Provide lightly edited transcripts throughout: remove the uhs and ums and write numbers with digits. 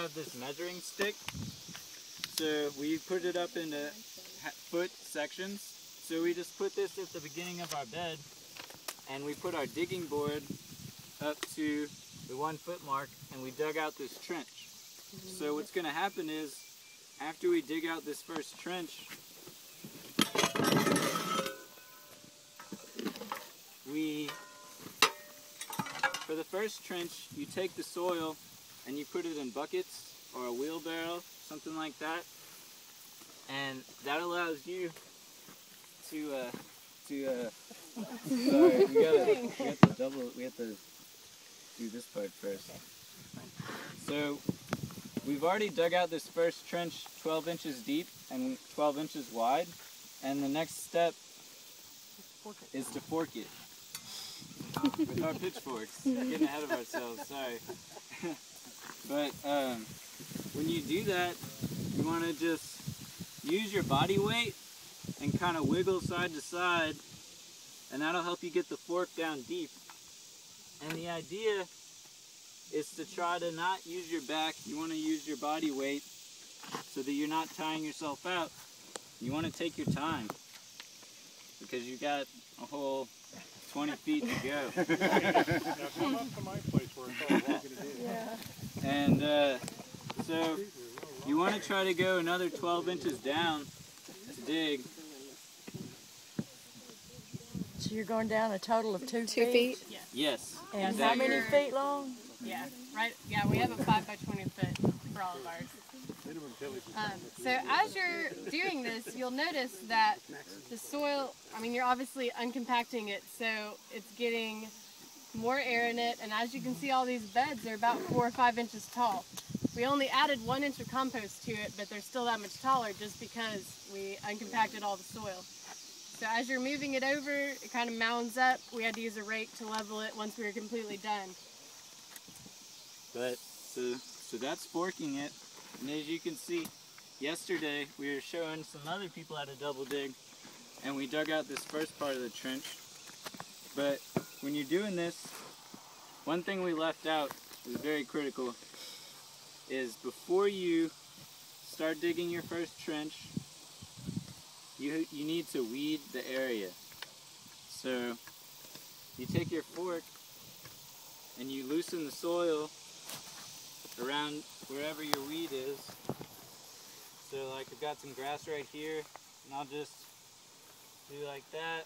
have this measuring stick. So we put it up into foot sections. So we just put this at the beginning of our bed, and we put our digging board up to the 1 foot mark, and we dug out this trench. So what's going to happen is, after we dig out this first trench, for the first trench, you take the soil and you put it in buckets or a wheelbarrow, something like that, and that allows you to sorry, we have to do this part first. So we've already dug out this first trench 12 inches deep and 12 inches wide, and the next step is to fork it with our pitchforks. We're getting ahead of ourselves, sorry. But when you do that, you want to just use your body weight and kind of wiggle side to side, and that'll help you get the fork down deep. And the idea is to try to not use your back. You want to use your body weight so that you're not tying yourself out. You want to take your time because you got a whole 20 feet to go. Now come up to my place where it's all walking it in. Yeah. And so you want to try to go another 12 inches down to dig. So you're going down a total of 2 feet? 2 feet? Yeah. Yes. And exactly. how many feet long? Yeah, right. Yeah, we have a 5 by 20 foot for all of ours. So as you're doing this, you'll notice that the soil, I mean, you're obviously uncompacting it, so it's getting more air in it. And as you can see, all these beds are about 4 or 5 inches tall. We only added 1 inch of compost to it, but they're still that much taller just because we uncompacted all the soil. So as you're moving it over, it kind of mounds up. We had to use a rake to level it once we were completely done. But so that's forking it, and as you can see, yesterday we were showing some other people how to double dig, and we dug out this first part of the trench. But when you're doing this, one thing we left out is very critical, is before you start digging your first trench, you need to weed the area. So you take your fork and you loosen the soil around wherever your weed is. So like I've got some grass right here, and I'll just do like that.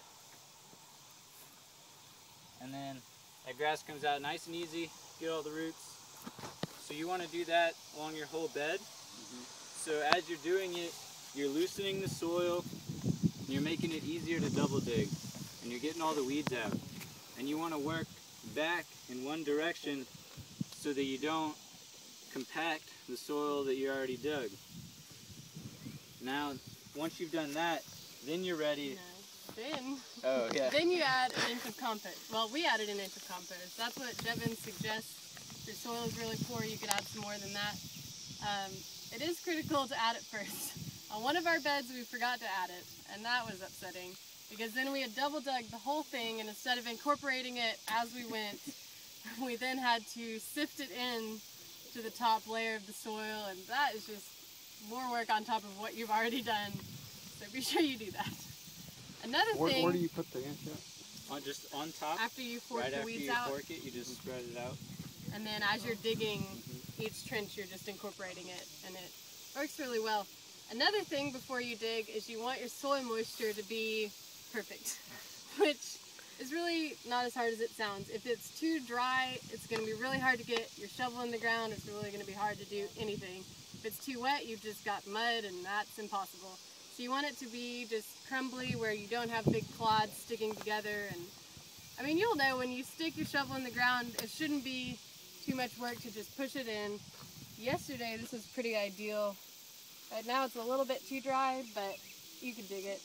And then that grass comes out nice and easy, get all the roots. So you want to do that along your whole bed. So as you're doing it, you're loosening the soil, and you're making it easier to double dig, and you're getting all the weeds out. And you want to work back in one direction so that you don't compact the soil that you already dug. Now, once you've done that, then you're ready. No, then you add an inch of compost. Well, we added an inch of compost. That's what Devin suggests. If your soil is really poor, you could add some more than that. It is critical to add it first. On one of our beds, we forgot to add it, and that was upsetting, because then we had double dug the whole thing, and instead of incorporating it as we went, we then had to sift it in to the top layer of the soil, and that is just more work on top of what you've already done. So be sure you do that. Another thing. Where do you put the inch at? Just on top. After you fork right the after weeds you out. fork it, you just spread it out. And then as you're digging each trench, you're just incorporating it, and it works really well. Another thing before you dig is you want your soil moisture to be perfect, which is really not as hard as it sounds. If it's too dry, it's going to be really hard to get your shovel in the ground. It's really going to be hard to do anything. If it's too wet, you've just got mud, and that's impossible. So you want it to be just crumbly, where you don't have big clods sticking together. And I mean, you'll know when you stick your shovel in the ground, it shouldn't be too much work to just push it in. Yesterday, this was pretty ideal. Right now it's a little bit too dry, but you can dig it.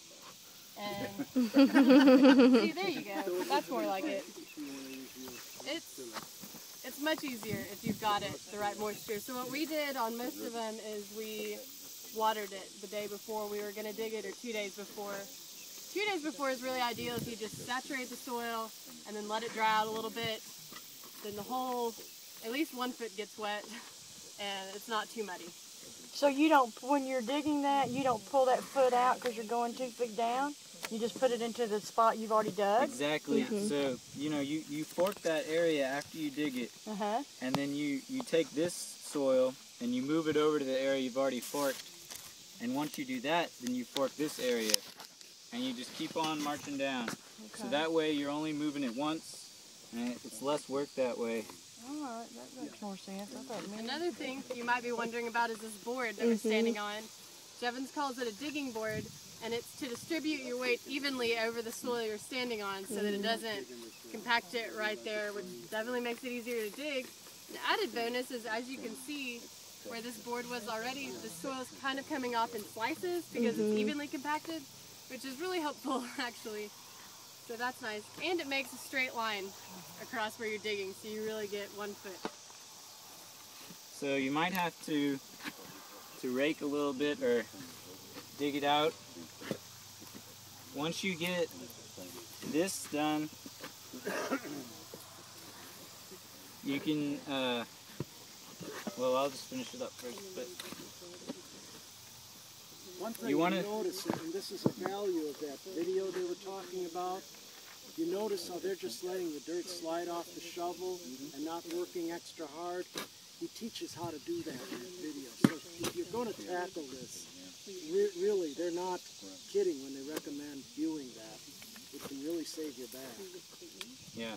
And see, there you go. That's more like it. It's much easier if you've got it the right moisture. So what we did on most of them is we watered it the day before we were going to dig it, or 2 days before. 2 days before is really ideal if you just saturate the soil and then let it dry out a little bit. Then the whole, at least 1 foot gets wet. and it's not too muddy. So you don't, when you're digging that, you don't pull that foot out because you're going 2 feet down? You just put it into the spot you've already dug? Exactly. So, you know, you fork that area after you dig it, and then you take this soil and you move it over to the area you've already forked. And once you do that, then you fork this area, and you just keep on marching down. So that way you're only moving it once, and it's less work that way. All right, that makes more sense. I thought maybe. Another thing you might be wondering about is this board that we're standing on. Jevons calls it a digging board, and it's to distribute your weight evenly over the soil you're standing on so that it doesn't compact it right there, which definitely makes it easier to dig. An added bonus is, as you can see, where this board was already, the soil is kind of coming off in slices because it's evenly compacted, which is really helpful actually. So that's nice. And it makes a straight line across where you're digging, so you really get 1 foot. So you might have to rake a little bit or dig it out. Once you get this done, you can, well, I'll just finish it up first. But one thing you notice, and this is a value of that video they were talking about, you notice how they're just letting the dirt slide off the shovel and not working extra hard. He teaches how to do that in that video. So if you're going to tackle this, really, they're not kidding when they recommend viewing that. It can really save your back. Yeah.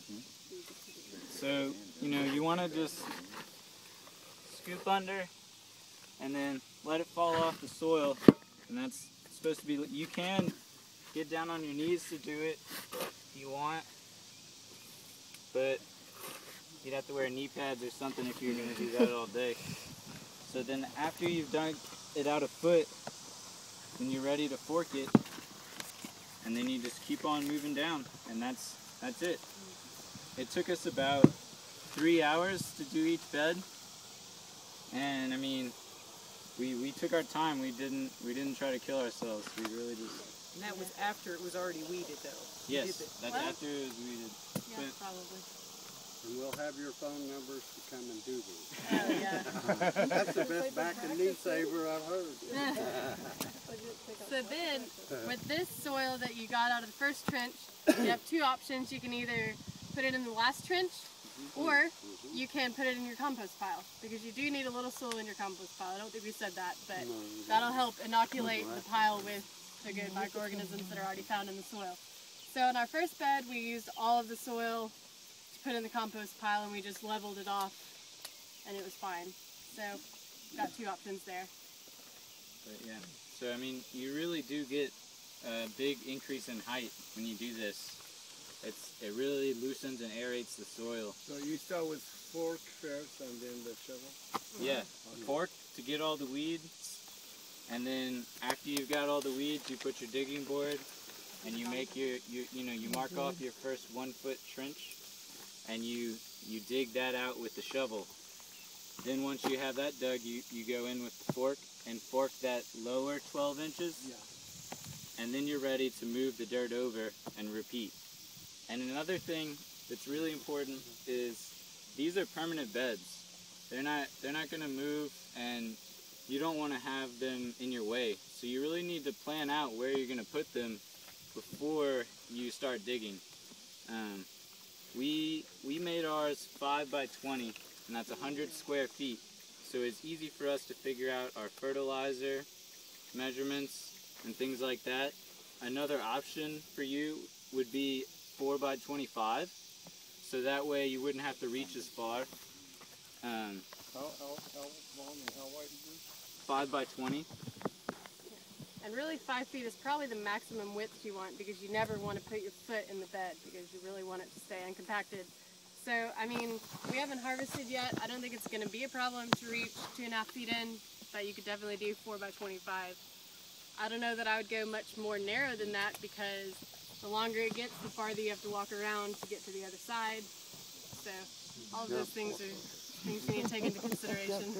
So, you know, you want to just scoop under and then let it fall off the soil. And that's supposed to be, you can get down on your knees to do it if you want, but you'd have to wear knee pads or something if you're going to do that all day. So then after you've dug it out a foot, then you're ready to fork it, and then you just keep on moving down, and that's it. It took us about 3 hours to do each bed, and I mean, we took our time. We didn't try to kill ourselves. We really just. And that was after it was already weeded, though. Yes, that's after it was weeded. Yeah, probably. And we'll have your phone numbers to come and do these. Oh, yeah. That's the best back and knee saver I've heard. So then, with this soil that you got out of the first trench, you have 2 options. You can either put it in the last trench, or you can put it in your compost pile, because you do need a little soil in your compost pile. I don't think we said that, but that'll help inoculate the pile with the good microorganisms that are already found in the soil. So in our first bed, we used all of the soil to put in the compost pile, and we just leveled it off, and it was fine. So got 2 options there. But yeah, so I mean, you really do get a big increase in height when you do this. It really loosens and aerates the soil. So you start with fork first and then the shovel? Yeah, fork to get all the weeds, and then after you've got all the weeds, you put your digging board, and you make you mark off your first 1 foot trench, and you dig that out with the shovel. Then once you have that dug, you go in with the fork and fork that lower 12 inches, and then you're ready to move the dirt over and repeat. And another thing that's really important is these are permanent beds. They're not going to move, and you don't want to have them in your way. So you really need to plan out where you're going to put them before you start digging. We made ours 5 by 20, and that's 100 square feet. So it's easy for us to figure out our fertilizer measurements and things like that. Another option for you would be 4 by 25, so that way you wouldn't have to reach as far. How long and how wide is this? 5 by 20. And really 5 feet is probably the maximum width you want, because you never want to put your foot in the bed, because you really want it to stay uncompacted. So, I mean, we haven't harvested yet. I don't think it's going to be a problem to reach 2.5 feet in, but you could definitely do 4 by 25. I don't know that I would go much more narrow than that, because the longer it gets, the farther you have to walk around to get to the other side. So all of those things are things you need to take into consideration.